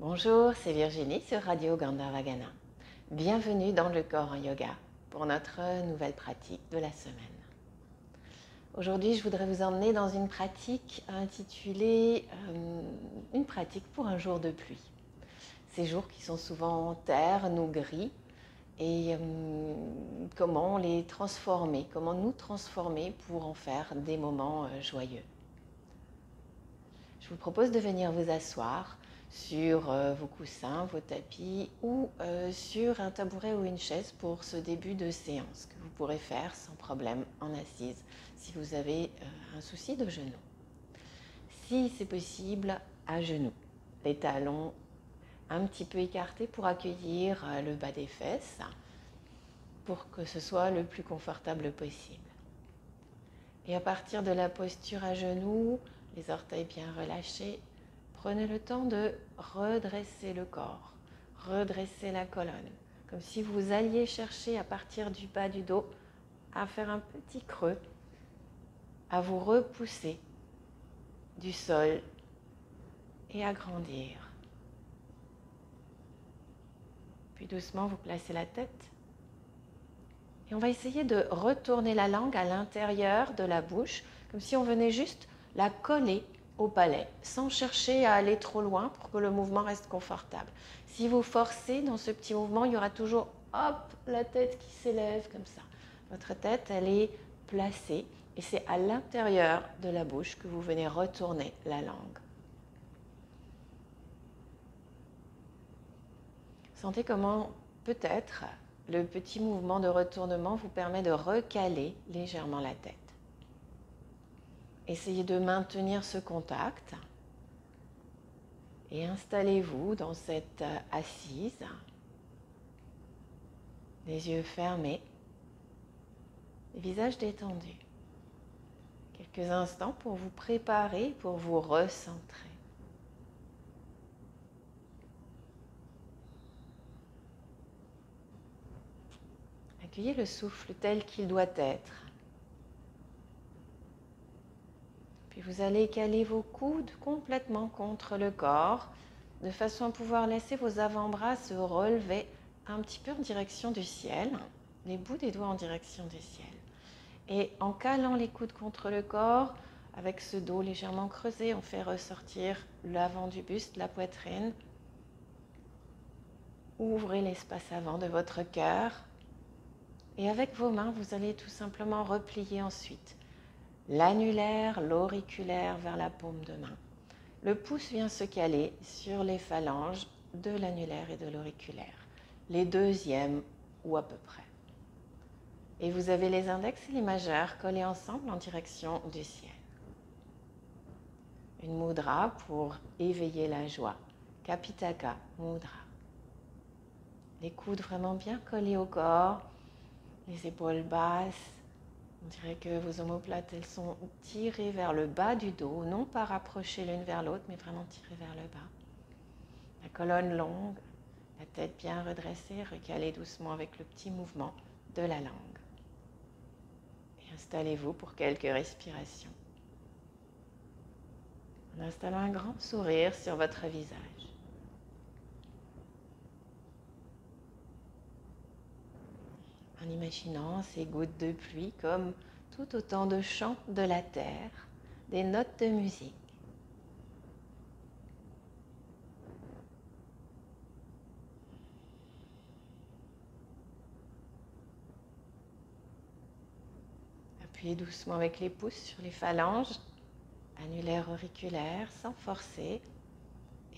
Bonjour, c'est Virginie sur Radio Gandharvagana. Bienvenue dans le corps en yoga pour notre nouvelle pratique de la semaine. Aujourd'hui, je voudrais vous emmener dans une pratique intitulée une pratique pour un jour de pluie. Ces jours qui sont souvent ternes ou gris et comment les transformer, comment nous transformer pour en faire des moments joyeux. Je vous propose de venir vous asseoir sur vos coussins, vos tapis ou sur un tabouret ou une chaise pour ce début de séance que vous pourrez faire sans problème en assise si vous avez un souci de genou. Si c'est possible, à genoux, les talons un petit peu écartés pour accueillir le bas des fesses pour que ce soit le plus confortable possible. Et à partir de la posture à genoux, les orteils bien relâchés, prenez le temps de redresser le corps, redresser la colonne, comme si vous alliez chercher à partir du bas du dos à faire un petit creux, à vous repousser du sol et à grandir. Puis doucement, vous placez la tête et on va essayer de retourner la langue à l'intérieur de la bouche, comme si on venait juste la coller au palais, sans chercher à aller trop loin pour que le mouvement reste confortable. Si vous forcez dans ce petit mouvement, il y aura toujours, hop, la tête qui s'élève comme ça. Votre tête, elle est placée et c'est à l'intérieur de la bouche que vous venez retourner la langue. Sentez comment peut-être le petit mouvement de retournement vous permet de recaler légèrement la tête. Essayez de maintenir ce contact et installez-vous dans cette assise, les yeux fermés, le visage détendu. Quelques instants pour vous préparer, pour vous recentrer. Accueillez le souffle tel qu'il doit être. Puis vous allez caler vos coudes complètement contre le corps, de façon à pouvoir laisser vos avant-bras se relever un petit peu en direction du ciel, les bouts des doigts en direction du ciel. Et en calant les coudes contre le corps, avec ce dos légèrement creusé, on fait ressortir l'avant du buste, la poitrine. Ouvrez l'espace avant de votre cœur. Et avec vos mains, vous allez tout simplement replier ensuite l'annulaire, l'auriculaire vers la paume de main. Le pouce vient se caler sur les phalanges de l'annulaire et de l'auriculaire, les deuxièmes ou à peu près. Et vous avez les index et les majeurs collés ensemble en direction du ciel. Une mudra pour éveiller la joie, Kapitaka Mudra. Les coudes vraiment bien collés au corps, les épaules basses. On dirait que vos omoplates, elles sont tirées vers le bas du dos, non pas rapprochées l'une vers l'autre, mais vraiment tirées vers le bas. La colonne longue, la tête bien redressée, recalée doucement avec le petit mouvement de la langue. Et installez-vous pour quelques respirations. En installant un grand sourire sur votre visage. En imaginant ces gouttes de pluie comme tout autant de chants de la terre, des notes de musique. Appuyez doucement avec les pouces sur les phalanges, annulaire auriculaire, sans forcer.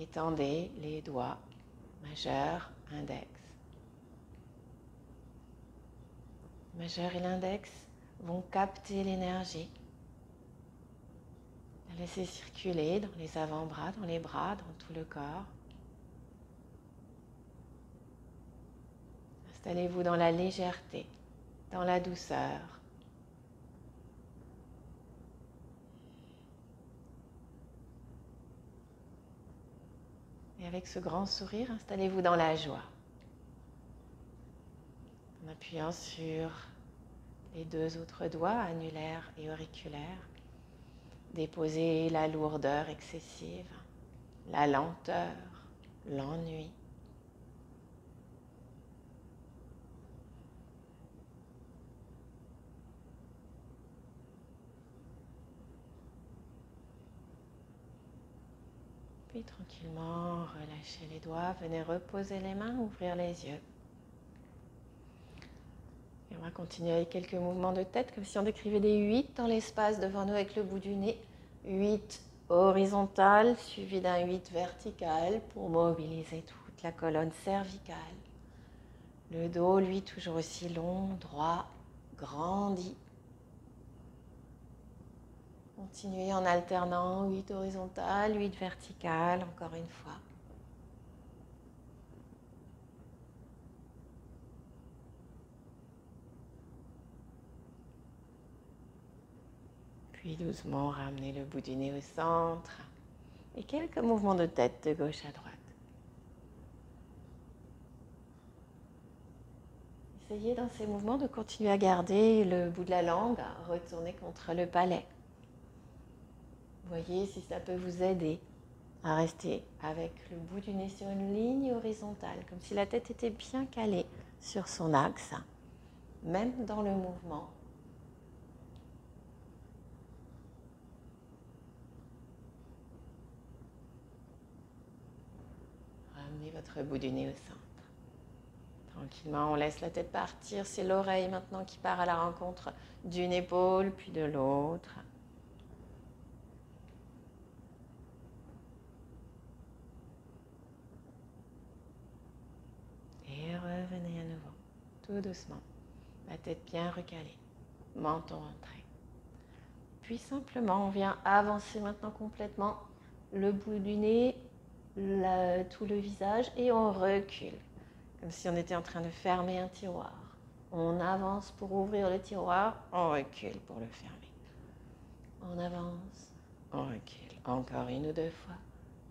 Étendez les doigts, majeur, index. Le majeur et l'index vont capter l'énergie. La laisser circuler dans les avant-bras, dans les bras, dans tout le corps. Installez-vous dans la légèreté, dans la douceur. Et avec ce grand sourire, installez-vous dans la joie. En appuyant sur les deux autres doigts, annulaire et auriculaire, déposez la lourdeur excessive, la lenteur, l'ennui. Puis tranquillement, relâchez les doigts, venez reposer les mains, ouvrir les yeux. Et on va continuer avec quelques mouvements de tête, comme si on décrivait des 8 dans l'espace devant nous avec le bout du nez. 8 horizontales, suivi d'un 8 vertical pour mobiliser toute la colonne cervicale. Le dos, lui, toujours aussi long, droit, grandi. Continuez en alternant 8 horizontales, 8 verticales, encore une fois. Puis doucement, ramenez le bout du nez au centre. Et quelques mouvements de tête de gauche à droite. Essayez dans ces mouvements de continuer à garder le bout de la langue retourné contre le palais. Voyez si ça peut vous aider à rester avec le bout du nez sur une ligne horizontale, comme si la tête était bien calée sur son axe, même dans le mouvement. Ramenez votre bout du nez au centre. Tranquillement, on laisse la tête partir. C'est l'oreille maintenant qui part à la rencontre d'une épaule, puis de l'autre. Et revenez à nouveau, tout doucement. La tête bien recalée, menton rentré. Puis simplement, on vient avancer maintenant complètement le bout du nez, tout le visage, et on recule. Comme si on était en train de fermer un tiroir. On avance pour ouvrir le tiroir, on recule pour le fermer. On avance, on recule. Encore une ou deux fois,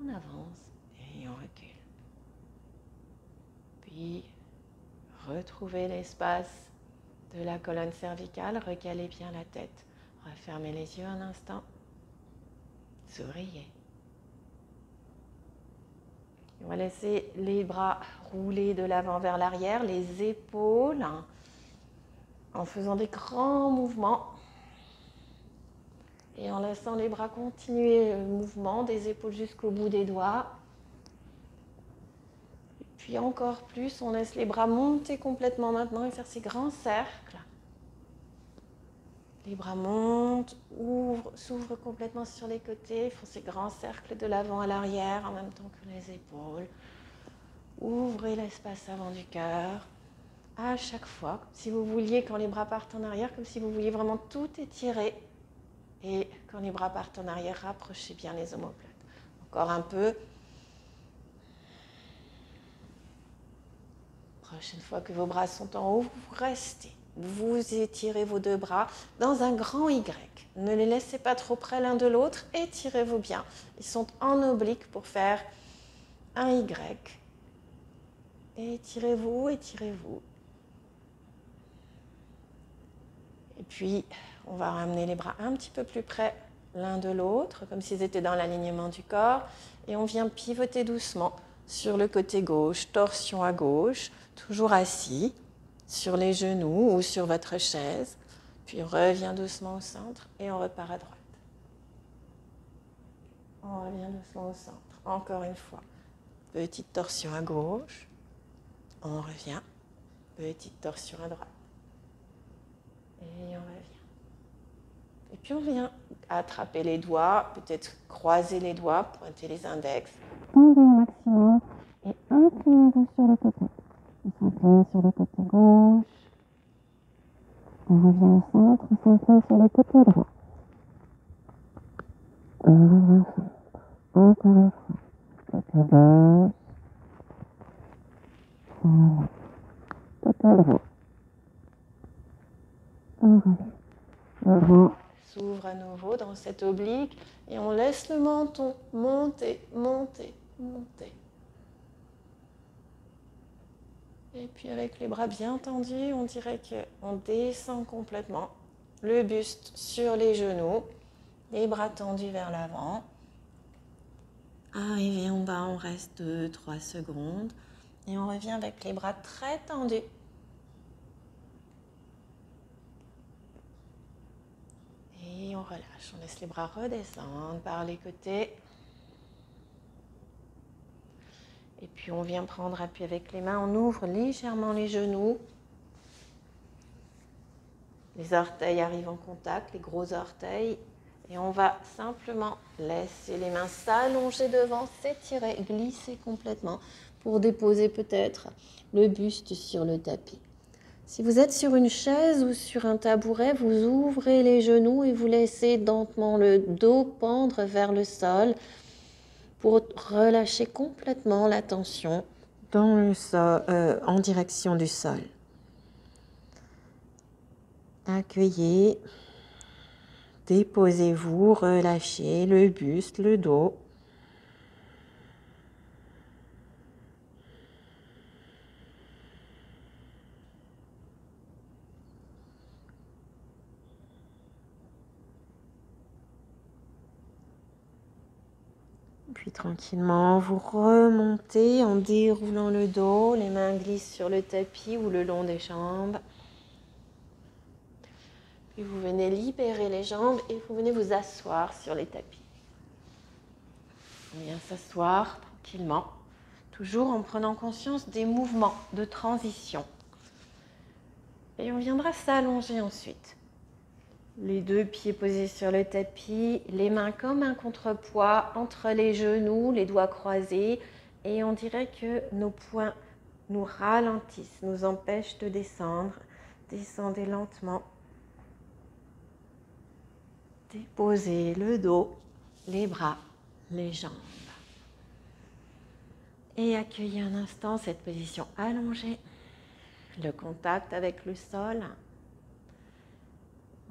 on avance et on recule. Puis, retrouvez l'espace de la colonne cervicale, recalez bien la tête. Refermez les yeux un instant. Souriez. On va laisser les bras rouler de l'avant vers l'arrière, les épaules, en faisant des grands mouvements. Et en laissant les bras continuer le mouvement, des épaules jusqu'au bout des doigts. Et puis encore plus, on laisse les bras monter complètement maintenant et faire ces grands cercles. Les bras montent, s'ouvrent complètement sur les côtés, font ces grands cercles de l'avant à l'arrière en même temps que les épaules. Ouvrez l'espace avant du cœur. À chaque fois, comme si vous vouliez, quand les bras partent en arrière, comme si vous vouliez vraiment tout étirer. Et quand les bras partent en arrière, rapprochez bien les omoplates. Encore un peu. Prochaine fois que vos bras sont en haut, vous restez. Vous étirez vos deux bras dans un grand Y. Ne les laissez pas trop près l'un de l'autre. Étirez-vous bien. Ils sont en oblique pour faire un Y. Étirez-vous, étirez-vous. Et puis, on va ramener les bras un petit peu plus près l'un de l'autre, comme s'ils étaient dans l'alignement du corps. Et on vient pivoter doucement sur le côté gauche, torsion à gauche, toujours assis sur les genoux ou sur votre chaise. Puis on revient doucement au centre et on repart à droite. On revient doucement au centre. Encore une fois. Petite torsion à gauche. On revient. Petite torsion à droite. Et on revient. Et puis on vient attraper les doigts, peut-être croiser les doigts, pointer les index. Tendez au maximum et inclinez-vous sur le côté. On s'incline sur le côté gauche. On revient au centre, on s'incline sur le côté droit. Et on revient au centre. Encore une fois. Côté gauche. Voilà. Côté droit. On revient. Le droit. S'ouvre à nouveau dans cette oblique et on laisse le menton monter, monter, monter. Et puis avec les bras bien tendus, on dirait qu'on descend complètement. Le buste sur les genoux, les bras tendus vers l'avant. Arrivé en bas, on reste 2-3 secondes et on revient avec les bras très tendus. Et on relâche, on laisse les bras redescendre par les côtés. Et puis on vient prendre appui avec les mains, on ouvre légèrement les genoux. Les orteils arrivent en contact, les gros orteils. Et on va simplement laisser les mains s'allonger devant, s'étirer, glisser complètement pour déposer peut-être le buste sur le tapis. Si vous êtes sur une chaise ou sur un tabouret, vous ouvrez les genoux et vous laissez lentement le dos pendre vers le sol pour relâcher complètement la tension dans le sol, en direction du sol. Accueillez, déposez-vous, relâchez le buste, le dos. Puis tranquillement, vous remontez en déroulant le dos, les mains glissent sur le tapis ou le long des jambes. Puis vous venez libérer les jambes et vous venez vous asseoir sur les tapis. On vient s'asseoir tranquillement, toujours en prenant conscience des mouvements de transition. Et on viendra s'allonger ensuite. Les deux pieds posés sur le tapis, les mains comme un contrepoids entre les genoux, les doigts croisés. Et on dirait que nos poings nous ralentissent, nous empêchent de descendre. Descendez lentement. Déposez le dos, les bras, les jambes. Et accueillez un instant cette position allongée, le contact avec le sol.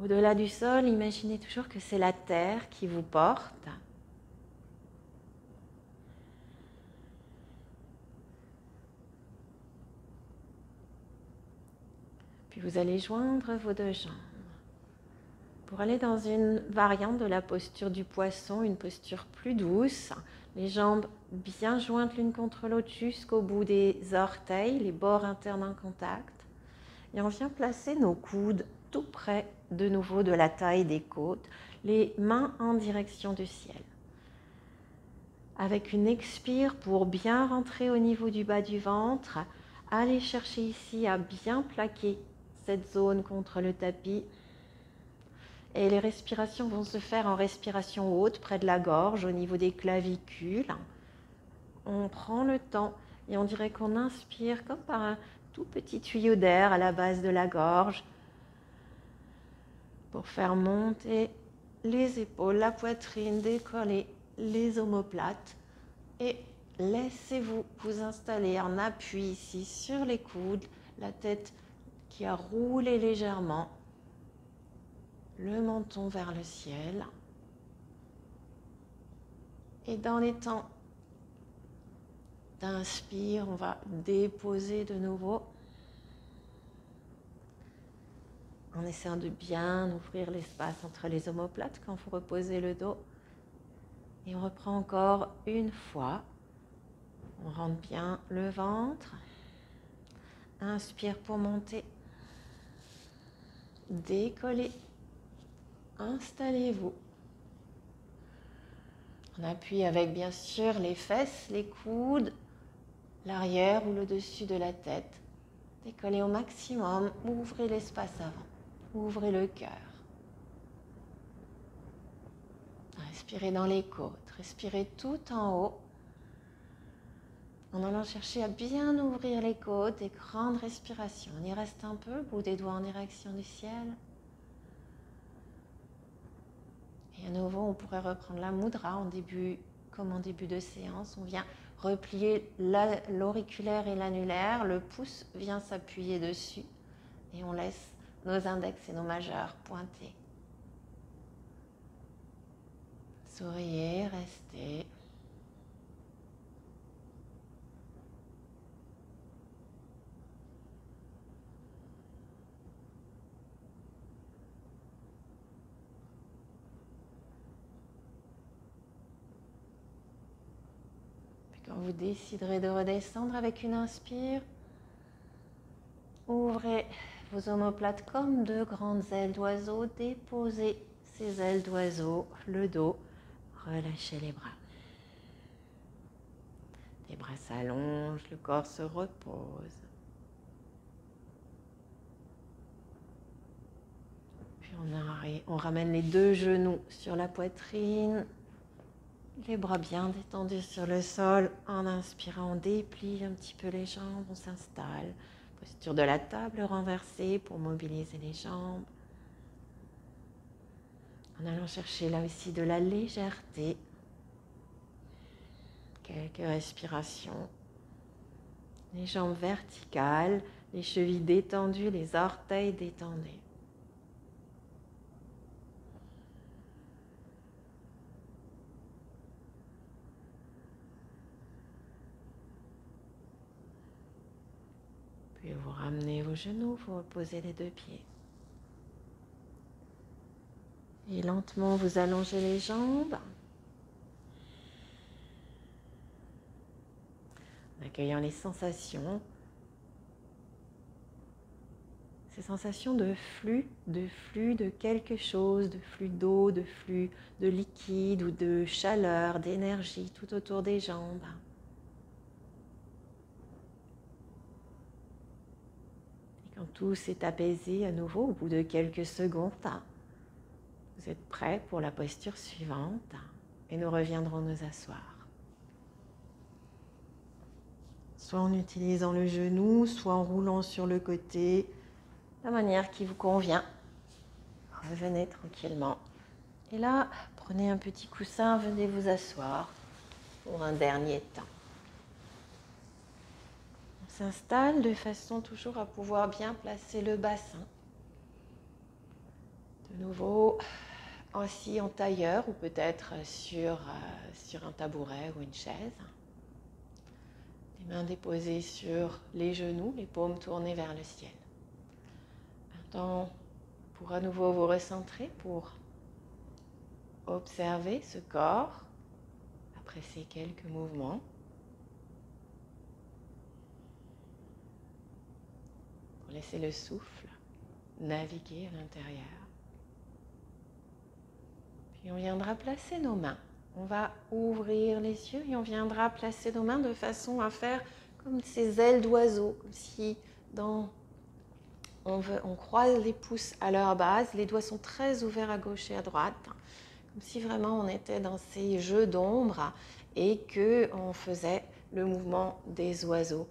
Au-delà du sol, imaginez toujours que c'est la terre qui vous porte. Puis vous allez joindre vos deux jambes pour aller dans une variante de la posture du poisson, une posture plus douce. Les jambes bien jointes l'une contre l'autre jusqu'au bout des orteils, les bords internes en contact. Et on vient placer nos coudes tout près de nouveau de la taille des côtes, les mains en direction du ciel. Avec une expire pour bien rentrer au niveau du bas du ventre, allez chercher ici à bien plaquer cette zone contre le tapis. Et les respirations vont se faire en respiration haute près de la gorge, au niveau des clavicules. On prend le temps et on dirait qu'on inspire comme par un tout petit tuyau d'air à la base de la gorge pour faire monter les épaules, la poitrine, décoller les omoplates et laissez-vous vous installer en appui ici sur les coudes, la tête qui a roulé légèrement, le menton vers le ciel. Et dans les temps d'inspire, on va déposer de nouveau en essayant de bien ouvrir l'espace entre les omoplates quand vous reposez le dos. Et on reprend encore une fois. On rentre bien le ventre. Inspire pour monter. Décollez. Installez-vous. On appuie avec bien sûr les fesses, les coudes, l'arrière ou le dessus de la tête. Décollez au maximum. Ouvrez l'espace avant. Ouvrez le cœur. Respirez dans les côtes. Respirez tout en haut. En allant chercher à bien ouvrir les côtes, des grandes respirations. On y reste un peu, bout des doigts en direction du ciel. Et à nouveau, on pourrait reprendre la mudra comme en début de séance. On vient replier l'auriculaire et l'annulaire. Le pouce vient s'appuyer dessus. Et on laisse nos index et nos majeurs pointés. Souriez, restez. vous déciderez de redescendre avec une inspire, ouvrez vos omoplates comme de grandes ailes d'oiseau. Déposez ces ailes d'oiseau, le dos, relâchez les bras. Les bras s'allongent, le corps se repose. Puis on ramène les deux genoux sur la poitrine. Les bras bien détendus sur le sol. En inspirant, on déplie un petit peu les jambes, on s'installe. Posture de la table renversée pour mobiliser les jambes. En allant chercher là aussi de la légèreté. Quelques respirations. Les jambes verticales, les chevilles détendues, les orteils détendus. Puis vous ramenez vos genoux, vous reposez les deux pieds. Et lentement, vous allongez les jambes. En accueillant les sensations. Ces sensations de flux de quelque chose, de flux d'eau, de flux de liquide ou de chaleur, d'énergie tout autour des jambes. Quand tout s'est apaisé à nouveau, au bout de quelques secondes, vous êtes prêts pour la posture suivante et nous reviendrons nous asseoir. Soit en utilisant le genou, soit en roulant sur le côté, la manière qui vous convient. Revenez tranquillement. Et là, prenez un petit coussin, venez vous asseoir pour un dernier temps. S'installe de façon toujours à pouvoir bien placer le bassin. De nouveau, assis en tailleur ou peut-être sur un tabouret ou une chaise. Les mains déposées sur les genoux, les paumes tournées vers le ciel. Un temps pour à nouveau vous recentrer, pour observer ce corps après ces quelques mouvements. Laissez le souffle naviguer à l'intérieur. Puis on viendra placer nos mains. On va ouvrir les yeux et on viendra placer nos mains de façon à faire comme ces ailes d'oiseau, comme si on croise les pouces à leur base. Les doigts sont très ouverts à gauche et à droite, comme si vraiment on était dans ces jeux d'ombre et qu'on faisait le mouvement des oiseaux.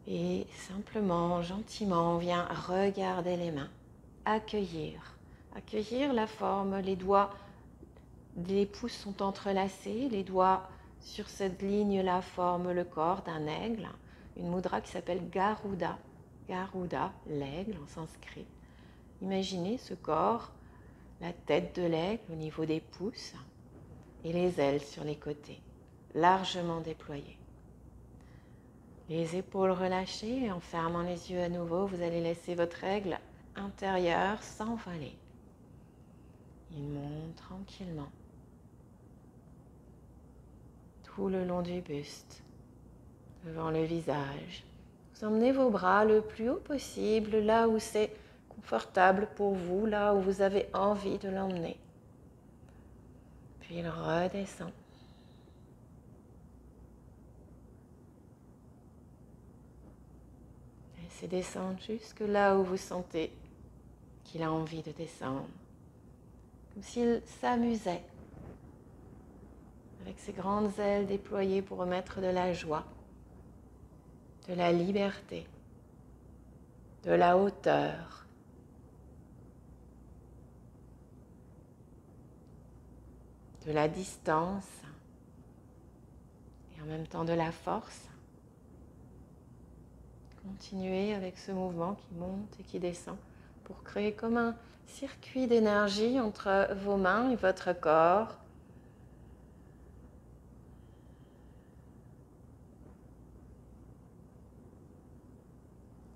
Et simplement, gentiment, on vient regarder les mains, accueillir la forme. Les doigts, les pouces sont entrelacés, les doigts sur cette ligne-là forment le corps d'un aigle, une mudra qui s'appelle Garuda. Garuda, l'aigle en sanskrit. Imaginez ce corps, la tête de l'aigle au niveau des pouces et les ailes sur les côtés, largement déployées. Les épaules relâchées et en fermant les yeux à nouveau, vous allez laisser votre aigle intérieur s'envoler. Il monte tranquillement tout le long du buste, devant le visage. Vous emmenez vos bras le plus haut possible, là où c'est confortable pour vous, là où vous avez envie de l'emmener. Puis il redescend. Laissez descendre jusque là où vous sentez qu'il a envie de descendre. Comme s'il s'amusait avec ses grandes ailes déployées pour remettre de la joie, de la liberté, de la hauteur. De la distance et en même temps de la force. Continuez avec ce mouvement qui monte et qui descend pour créer comme un circuit d'énergie entre vos mains et votre corps.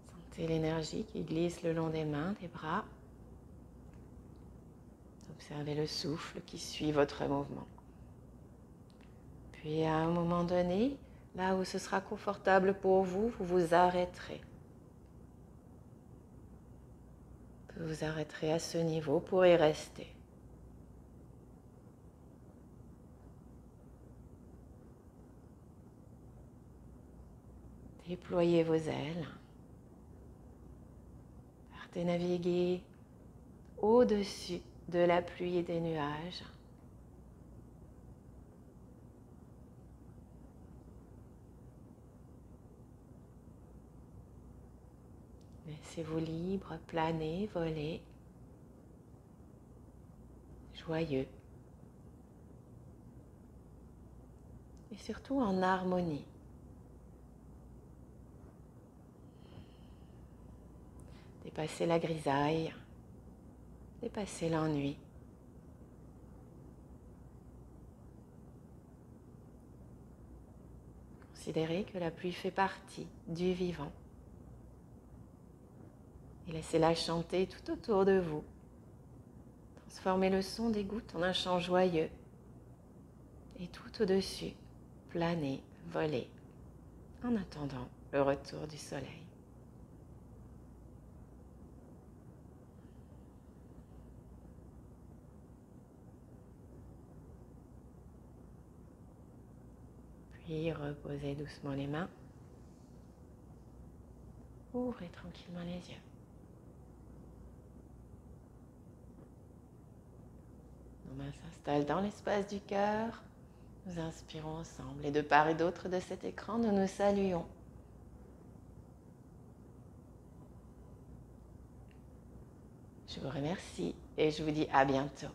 Sentez l'énergie qui glisse le long des mains, des bras. Observez le souffle qui suit votre mouvement. Puis à un moment donné, là où ce sera confortable pour vous, vous vous arrêterez. Vous vous arrêterez à ce niveau pour y rester. Déployez vos ailes. Partez naviguer au-dessus de la pluie et des nuages. Laissez-vous libre, planer, voler, joyeux et surtout en harmonie. Dépassez la grisaille, dépassez l'ennui. Considérez que la pluie fait partie du vivant. Et laissez-la chanter tout autour de vous. Transformez le son des gouttes en un chant joyeux. Et tout au-dessus, planez, volez, en attendant le retour du soleil. Puis reposez doucement les mains. Ouvrez tranquillement les yeux. Nos mains s'installent dans l'espace du cœur. Nous inspirons ensemble et de part et d'autre de cet écran, nous nous saluons. Je vous remercie et je vous dis à bientôt.